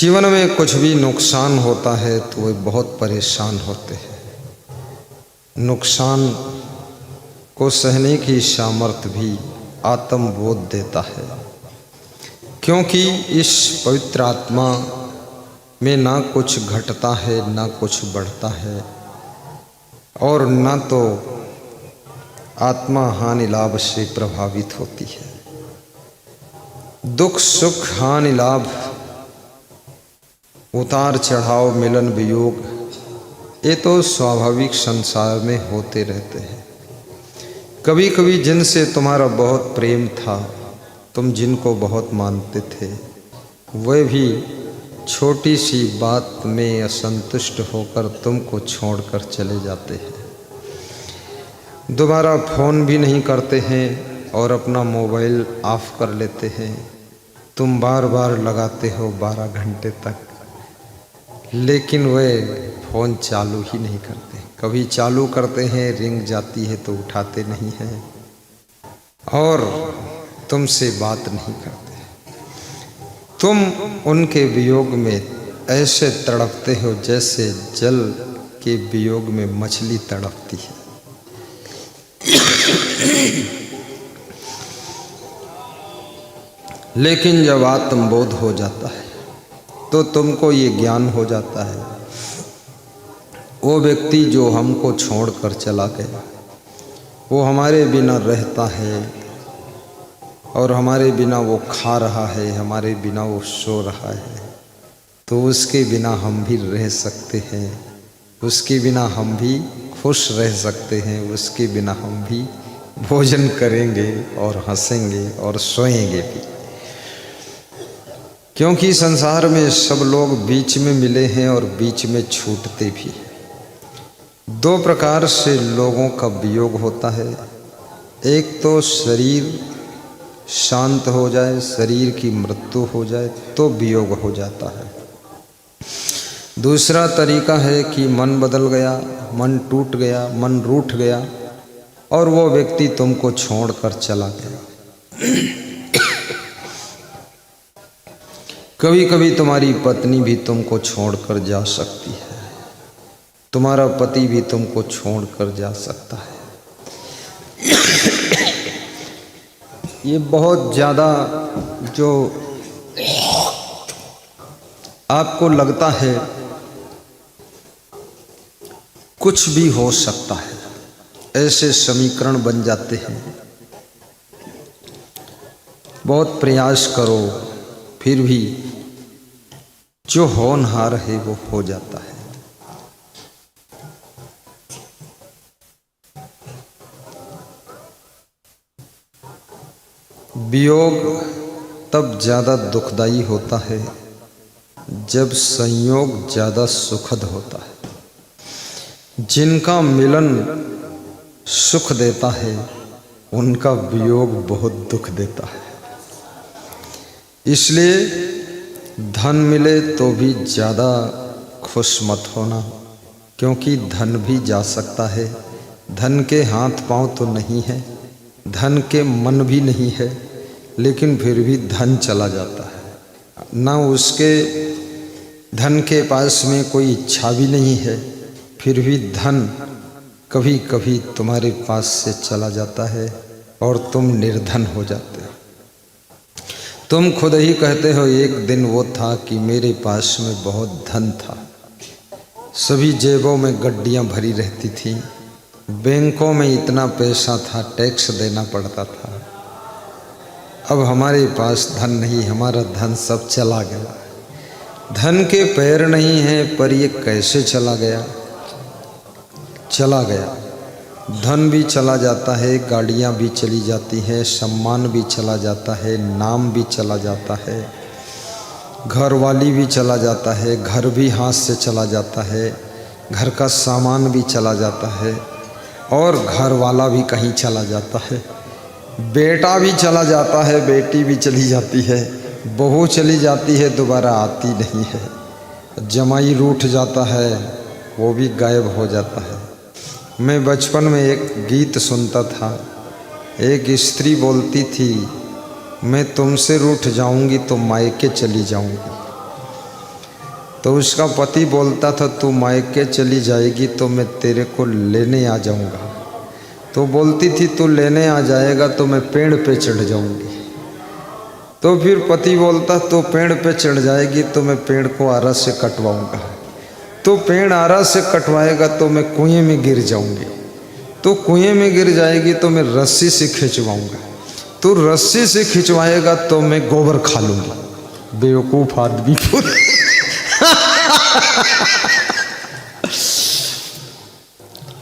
जीवन में कुछ भी नुकसान होता है तो वे बहुत परेशान होते हैं। नुकसान को सहने की सामर्थ्य भी आत्मबोध देता है, क्योंकि इस पवित्र आत्मा में ना कुछ घटता है ना कुछ बढ़ता है, और ना तो आत्मा हानि लाभ से प्रभावित होती है। दुख सुख हानि लाभ, उतार चढ़ाव, मिलन वियोग, ये तो स्वाभाविक संसार में होते रहते हैं। कभी कभी जिनसे तुम्हारा बहुत प्रेम था, तुम जिनको बहुत मानते थे, वे भी छोटी सी बात में असंतुष्ट होकर तुमको छोड़कर चले जाते हैं। दोबारा फ़ोन भी नहीं करते हैं और अपना मोबाइल ऑफ कर लेते हैं। तुम बार बार लगाते हो 12 घंटे तक, लेकिन वे फ़ोन चालू ही नहीं करते। कभी चालू करते हैं, रिंग जाती है तो उठाते नहीं हैं और तुमसे बात नहीं करते। तुम उनके वियोग में ऐसे तड़पते हो जैसे जल के वियोग में मछली तड़पती है। लेकिन जब आत्मबोध हो जाता है तो तुमको ये ज्ञान हो जाता है, वो व्यक्ति जो हमको छोड़कर चला गया वो हमारे बिना रहता है और हमारे बिना वो खा रहा है, हमारे बिना वो सो रहा है, तो उसके बिना हम भी रह सकते हैं, उसके बिना हम भी खुश रह सकते हैं, उसके बिना हम भी भोजन करेंगे और हंसेंगे और सोएंगे भी। क्योंकि संसार में सब लोग बीच में मिले हैं और बीच में छूटते भी हैं। 2 प्रकार से लोगों का वियोग होता है। एक तो शरीर शांत हो जाए, शरीर की मृत्यु हो जाए तो वियोग हो जाता है। दूसरा तरीका है कि मन बदल गया, मन टूट गया, मन रूठ गया और वो व्यक्ति तुमको छोड़कर चला गया। कभी कभी तुम्हारी पत्नी भी तुमको छोड़कर जा सकती है, तुम्हारा पति भी तुमको छोड़कर जा सकता है। ये बहुत ज़्यादा जो आपको लगता है कुछ भी हो सकता है, ऐसे समीकरण बन जाते हैं। बहुत प्रयास करो फिर भी जो होनहार है वो हो जाता है। वियोग तब ज़्यादा दुखदाई होता है जब संयोग ज़्यादा सुखद होता है। जिनका मिलन सुख देता है उनका वियोग बहुत दुख देता है। इसलिए धन मिले तो भी ज़्यादा खुश मत होना, क्योंकि धन भी जा सकता है। धन के हाथ पांव तो नहीं है, धन के मन भी नहीं है, लेकिन फिर भी धन चला जाता है। ना उसके धन के पास में कोई इच्छा भी नहीं है, फिर भी धन कभी कभी तुम्हारे पास से चला जाता है और तुम निर्धन हो जाते हो। तुम खुद ही कहते हो, एक दिन वो था कि मेरे पास में बहुत धन था, सभी जेबों में गड्डियां भरी रहती थी, बैंकों में इतना पैसा था, टैक्स देना पड़ता था। अब हमारे पास धन नहीं, हमारा धन सब चला गया। धन के पैर नहीं हैं, पर ये कैसे चला गया? चला गया। धन भी चला जाता है, गाड़ियाँ भी चली जाती हैं, सम्मान भी चला जाता है, नाम भी चला जाता है, घर वाली भी चला जाता है, घर भी हाथ से चला जाता है, घर का सामान भी चला जाता है और घर वाला भी कहीं चला जाता है, बेटा भी चला जाता है, बेटी भी चली जाती है, बहू चली जाती है, दोबारा आती नहीं है, जमाई रूठ जाता है, वो भी गायब हो जाता है। मैं बचपन में एक गीत सुनता था, एक स्त्री बोलती थी, मैं तुमसे रूठ जाऊंगी तो मायके चली जाऊंगी। तो उसका पति बोलता था तू मायके चली जाएगी तो मैं तेरे को लेने आ जाऊंगा। तो बोलती थी तू लेने आ जाएगा तो मैं पेड़ पे चढ़ जाऊंगी। तो फिर पति बोलता तो पेड़ पे चढ़ जाएगी तो मैं पेड़ को आरा से कटवाऊंगा। तो पेड़ आरा से कटवाएगा तो मैं कुएं में गिर जाऊंगी। तो कुएं में गिर जाएगी तो मैं रस्सी से खिंचवाऊंगा। तो रस्सी से खिंचवाएगा तो मैं गोबर खा लूंगी। बेवकूफ आदमी पूरे।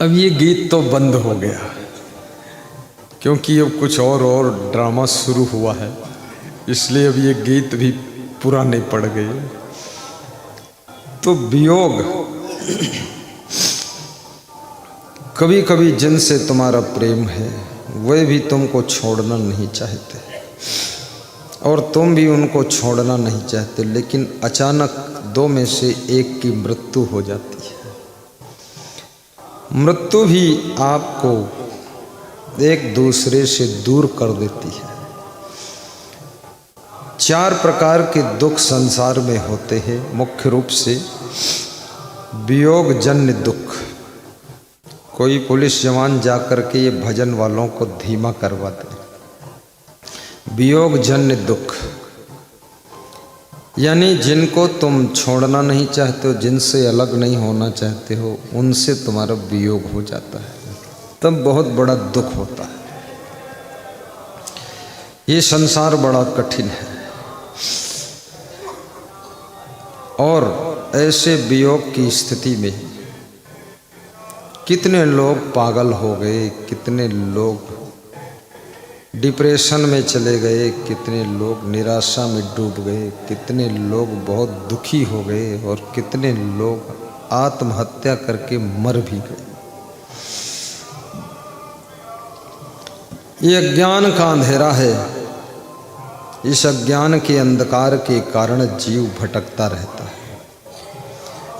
अब ये गीत तो बंद हो गया क्योंकि अब कुछ और ड्रामा शुरू हुआ है, इसलिए अब ये गीत भी पुराने पड़ गए। तो वियोग, कभी कभी जिनसे तुम्हारा प्रेम है वे भी तुमको छोड़ना नहीं चाहते और तुम भी उनको छोड़ना नहीं चाहते, लेकिन अचानक दो में से एक की मृत्यु हो जाती है। मृत्यु भी आपको एक दूसरे से दूर कर देती है। 4 प्रकार के दुख संसार में होते हैं, मुख्य रूप से वियोग जन्य दुख। कोई पुलिस जवान जाकर के ये भजन वालों को धीमा करवा दे। वियोग जन्य दुख यानी जिनको तुम छोड़ना नहीं चाहते हो, जिनसे अलग नहीं होना चाहते हो, उनसे तुम्हारा वियोग हो जाता है, तब बहुत बड़ा दुख होता है। ये संसार बड़ा कठिन है और ऐसे वियोग की स्थिति में कितने लोग पागल हो गए, कितने लोग डिप्रेशन में चले गए, कितने लोग निराशा में डूब गए, कितने लोग बहुत दुखी हो गए और कितने लोग आत्महत्या करके मर भी गए। ये अज्ञान का अंधेरा है। इस अज्ञान के अंधकार के कारण जीव भटकता रहता है।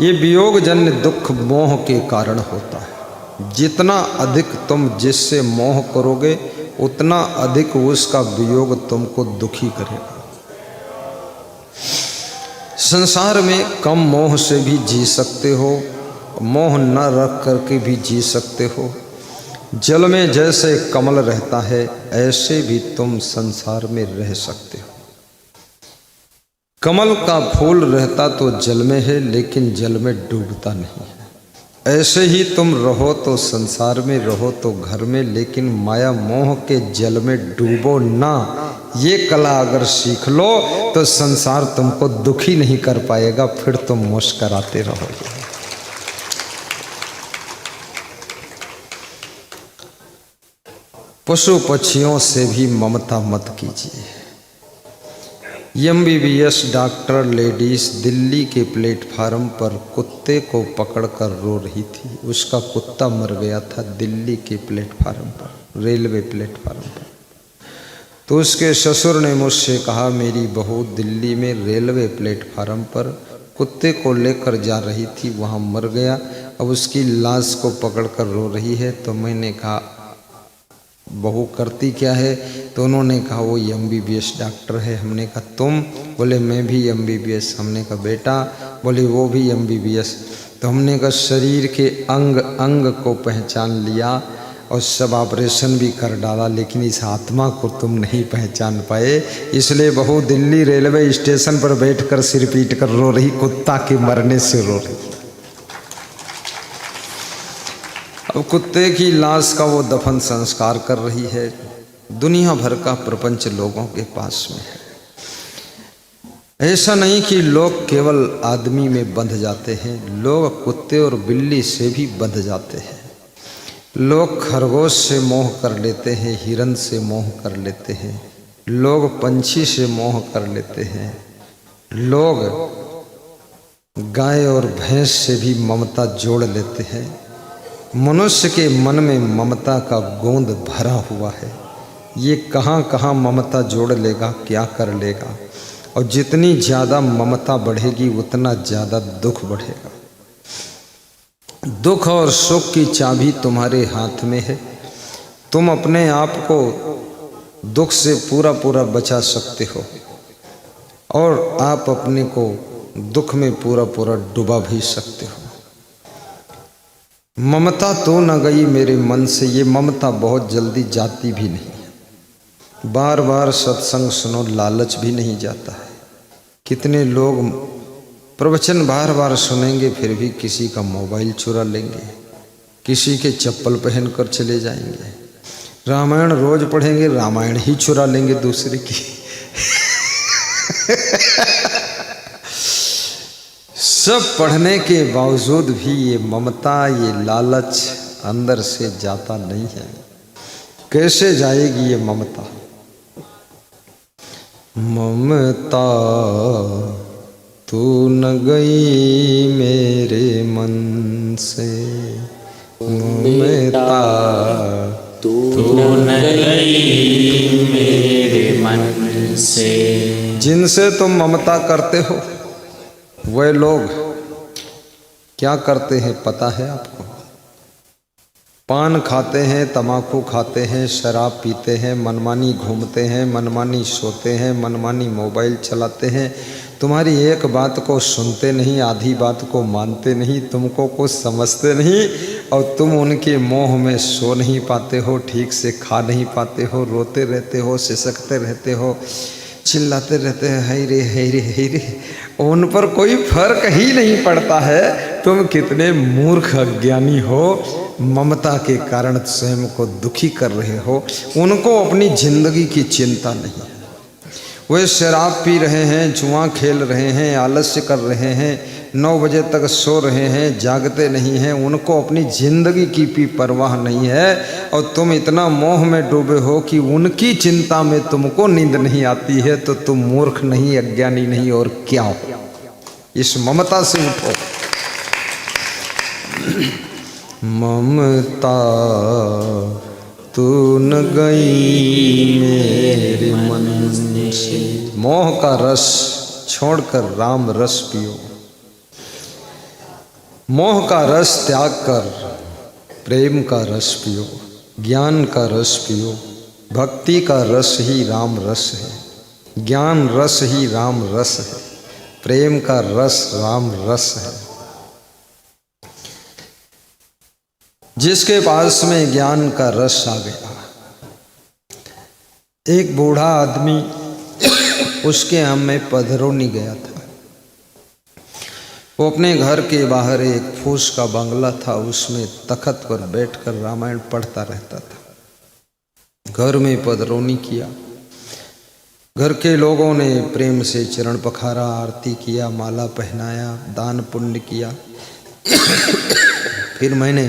ये वियोग जन्य दुख मोह के कारण होता है। जितना अधिक तुम जिससे मोह करोगे उतना अधिक उसका वियोग तुमको दुखी करेगा। संसार में कम मोह से भी जी सकते हो, मोह न रख करके भी जी सकते हो। जल में जैसे कमल रहता है ऐसे भी तुम संसार में रह सकते हो। कमल का फूल रहता तो जल में है, लेकिन जल में डूबता नहीं है। ऐसे ही तुम रहो तो संसार में, रहो तो घर में, लेकिन माया मोह के जल में डूबो ना। ये कला अगर सीख लो तो संसार तुमको दुखी नहीं कर पाएगा, फिर तुम मुस्कराते रहोगे। पशु पक्षियों से भी ममता मत कीजिए। MBBS डॉक्टर लेडीज दिल्ली के प्लेटफार्म पर कुत्ते को पकड़कर रो रही थी। उसका कुत्ता मर गया था दिल्ली के प्लेटफार्म पर, रेलवे प्लेटफार्म पर। तो उसके ससुर ने मुझसे कहा मेरी बहू दिल्ली में रेलवे प्लेटफार्म पर कुत्ते को लेकर जा रही थी, वहाँ मर गया, अब उसकी लाश को पकड़कर रो रही है। तो मैंने कहा बहू करती क्या है? तो उन्होंने कहा वो MBBS डॉक्टर है। हमने कहा तुम? बोले मैं भी MBBS। हमने कहा बेटा? बोले वो भी MBBS। तो हमने कहा शरीर के अंग अंग को पहचान लिया और सब ऑपरेशन भी कर डाला, लेकिन इस आत्मा को तुम नहीं पहचान पाए, इसलिए बहू दिल्ली रेलवे स्टेशन पर बैठकर सिर पीट कर रो रही, कुत्ता के मरने से रो रही। अब कुत्ते की लाश का वो दफन संस्कार कर रही है। दुनिया भर का प्रपंच लोगों के पास में है। ऐसा नहीं कि लोग केवल आदमी में बंध जाते हैं, लोग कुत्ते और बिल्ली से भी बंध जाते हैं। लोग खरगोश से मोह कर लेते हैं, हिरन से मोह कर लेते हैं, लोग पंछी से मोह कर लेते हैं, लोग गाय और भैंस से भी ममता जोड़ लेते हैं। मनुष्य के मन में ममता का गोंद भरा हुआ है। ये कहाँ कहाँ ममता जोड़ लेगा, क्या कर लेगा। और जितनी ज़्यादा ममता बढ़ेगी उतना ज़्यादा दुख बढ़ेगा। दुख और सुख की चाबी तुम्हारे हाथ में है। तुम अपने आप को दुख से पूरा पूरा बचा सकते हो और आप अपने को दुख में पूरा पूरा डुबा भी सकते हो। ममता तो न गई मेरे मन से, ये ममता बहुत जल्दी जाती भी नहीं है। बार बार सत्संग सुनो, लालच भी नहीं जाता है। कितने लोग प्रवचन बार बार सुनेंगे फिर भी किसी का मोबाइल चुरा लेंगे, किसी के चप्पल पहन कर चले जाएंगे। रामायण रोज पढ़ेंगे, रामायण ही चुरा लेंगे दूसरे की। सब पढ़ने के बावजूद भी ये ममता, ये लालच अंदर से जाता नहीं है। कैसे जाएगी ये ममता? ममता तू न गई मेरे मन से, ममता तू न गई मेरे मन से। जिनसे तुम ममता करते हो वे लोग क्या करते हैं पता है आपको? पान खाते हैं, तम्बाकू खाते हैं, शराब पीते हैं, मनमानी घूमते हैं, मनमानी सोते हैं, मनमानी मोबाइल चलाते हैं। तुम्हारी एक बात को सुनते नहीं, आधी बात को मानते नहीं, तुमको कुछ समझते नहीं और तुम उनके मोह में सो नहीं पाते हो, ठीक से खा नहीं पाते हो, रोते रहते हो, सिसकते रहते हो, चिल्लाते रहते हैं, हाय रे हाय रे हाय रे। उन पर कोई फर्क ही नहीं पड़ता है। तुम कितने मूर्ख अज्ञानी हो, ममता के कारण स्वयं को दुखी कर रहे हो। उनको अपनी जिंदगी की चिंता नहीं है। वे शराब पी रहे हैं, जुआ खेल रहे हैं, आलस्य कर रहे हैं, 9 बजे तक सो रहे हैं, जागते नहीं हैं। उनको अपनी जिंदगी की भी परवाह नहीं है और तुम इतना मोह में डूबे हो कि उनकी चिंता में तुमको नींद नहीं आती है। तो तुम मूर्ख नहीं, अज्ञानी नहीं और क्या हो? इस ममता से उठो। ममता तू न गई मेरे मन से। मोह का रस छोड़कर राम रस पियो, मोह का रस त्याग कर प्रेम का रस पियो, ज्ञान का रस पियो। भक्ति का रस ही राम रस है, ज्ञान रस ही राम रस है, प्रेम का रस राम रस है। जिसके पास में ज्ञान का रस आ गया, एक बूढ़ा आदमी उसके हम में पधरौनी गया था। वो अपने घर के बाहर एक फूस का बंगला था, उसमें तख्त पर बैठकर रामायण पढ़ता रहता था। घर में पधरौनी किया, घर के लोगों ने प्रेम से चरण पखारा, आरती किया, माला पहनाया, दान पुण्य किया। फिर मैंने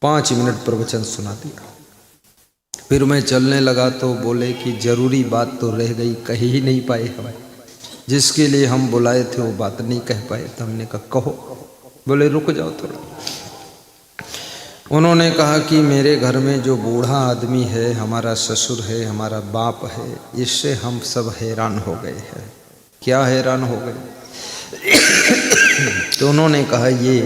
5 मिनट प्रवचन सुना दिया। फिर मैं चलने लगा तो बोले कि जरूरी बात तो रह गई, कह ही नहीं पाए हम, जिसके लिए हम बुलाए थे वो बात नहीं कह पाए। तो हमने कहा कहो। बोले रुक जाओ थोड़ा। उन्होंने कहा कि मेरे घर में जो बूढ़ा आदमी है, हमारा ससुर है, हमारा बाप है, इससे हम सब हैरान हो गए हैं। क्या हैरान हो गए? तो उन्होंने कहा ये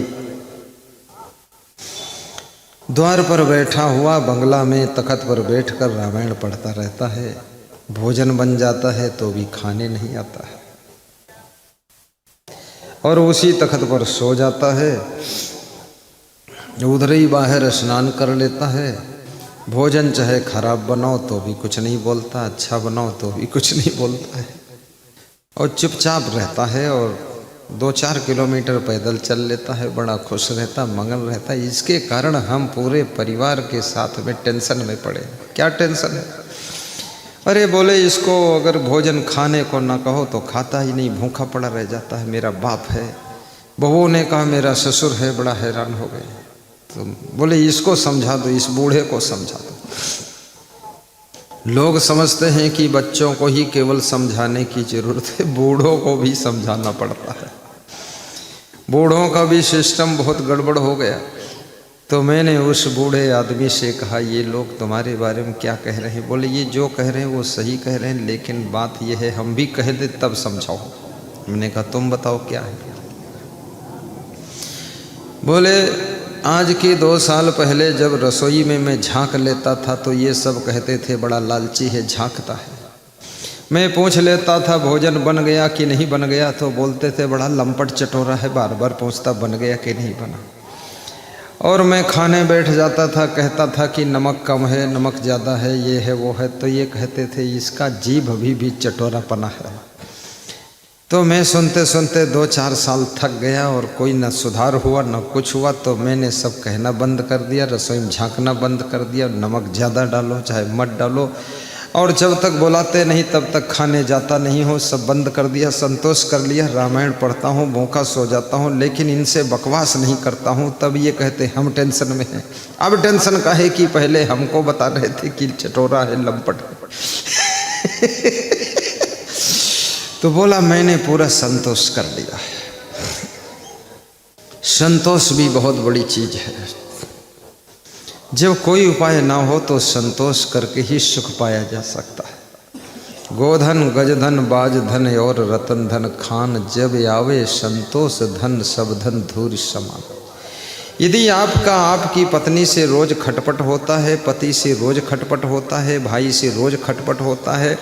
द्वार पर बैठा हुआ बंगला में तख्त पर बैठकर रामायण पढ़ता रहता है, भोजन बन जाता है तो भी खाने नहीं आता है, और उसी तख्त पर सो जाता है, उधर ही बाहर स्नान कर लेता है। भोजन चाहे खराब बनाओ तो भी कुछ नहीं बोलता, अच्छा बनाओ तो भी कुछ नहीं बोलता है, और चुपचाप रहता है और 2-4 किलोमीटर पैदल चल लेता है। बड़ा खुश रहता, मगन रहता है। इसके कारण हम पूरे परिवार के साथ में टेंशन में पड़े। क्या टेंशन है? अरे बोले इसको अगर भोजन खाने को ना कहो तो खाता ही नहीं, भूखा पड़ा रह जाता है। मेरा बाप है। बहू ने कहा मेरा ससुर है। बड़ा हैरान हो गए। तो बोले इसको समझा दो, इस बूढ़े को समझा दो। लोग समझते हैं कि बच्चों को ही केवल समझाने की जरूरत है, बूढ़ों को भी समझाना पड़ता है। बूढ़ों का भी सिस्टम बहुत गड़बड़ हो गया। तो मैंने उस बूढ़े आदमी से कहा ये लोग तुम्हारे बारे में क्या कह रहे हैं? बोले ये जो कह रहे हैं वो सही कह रहे हैं, लेकिन बात ये है हम भी कह दे तब समझाओ। मैंने कहा तुम बताओ क्या है? बोले आज के 2 साल पहले जब रसोई में मैं झांक लेता था तो ये सब कहते थे बड़ा लालची है, झांकता है। मैं पूछ लेता था भोजन बन गया कि नहीं बन गया, तो बोलते थे बड़ा लंपट चटोरा है, बार बार पूछता बन गया कि नहीं बना। और मैं खाने बैठ जाता था, कहता था कि नमक कम है, नमक ज़्यादा है, ये है वो है, तो ये कहते थे इसका जीभ अभी भी चटोरापना है। तो मैं सुनते सुनते 2-4 साल थक गया और कोई न सुधार हुआ न कुछ हुआ, तो मैंने सब कहना बंद कर दिया, रसोई में झांकना बंद कर दिया, नमक ज़्यादा डालो चाहे मत डालो, और जब तक बुलाते नहीं तब तक खाने जाता नहीं हो, सब बंद कर दिया, संतोष कर लिया। रामायण पढ़ता हूँ, भूखा सो जाता हूँ, लेकिन इनसे बकवास नहीं करता हूँ। तब ये कहते हम टेंशन में हैं। अब टेंशन का है कि पहले हमको बता रहे थे कि चटोरा है, लंपट है। तो बोला मैंने पूरा संतोष कर लिया है। संतोष भी बहुत बड़ी चीज है। जब कोई उपाय ना हो तो संतोष करके ही सुख पाया जा सकता है। गोधन गजधन बाज धन और रतन धन खान, जब आवे संतोष धन सब धन धूर समान। यदि आपका आपकी पत्नी से रोज खटपट होता है, पति से रोज खटपट होता है, भाई से रोज खटपट होता है,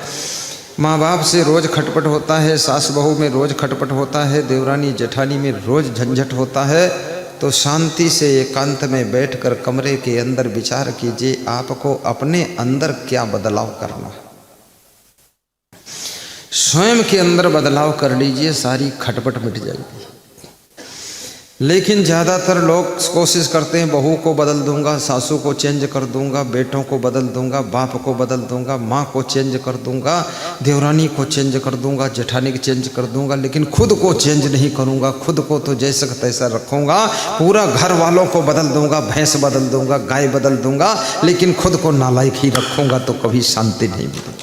माँ बाप से रोज खटपट होता है, सास बहू में रोज खटपट होता है, देवरानी जेठानी में रोज झंझट होता है, तो शांति से एकांत में बैठकर कमरे के अंदर विचार कीजिए आपको अपने अंदर क्या बदलाव करना है। स्वयं के अंदर बदलाव कर लीजिए, सारी खटपट मिट जाएगी। लेकिन ज़्यादातर लोग कोशिश करते हैं बहू को बदल दूंगा, सासू को चेंज कर दूंगा, बेटों को बदल दूंगा, बाप को बदल दूंगा, माँ को चेंज कर दूंगा, देवरानी को चेंज कर दूंगा, जेठानी को चेंज कर दूंगा, लेकिन खुद को चेंज नहीं करूंगा। खुद को तो जैसा तैसा रखूंगा, पूरा घर वालों को बदल दूंगा, भैंस बदल दूंगा, गाय बदल दूंगा, लेकिन खुद को नालायक ही रखूंगा तो कभी शांति नहीं मिलेगी।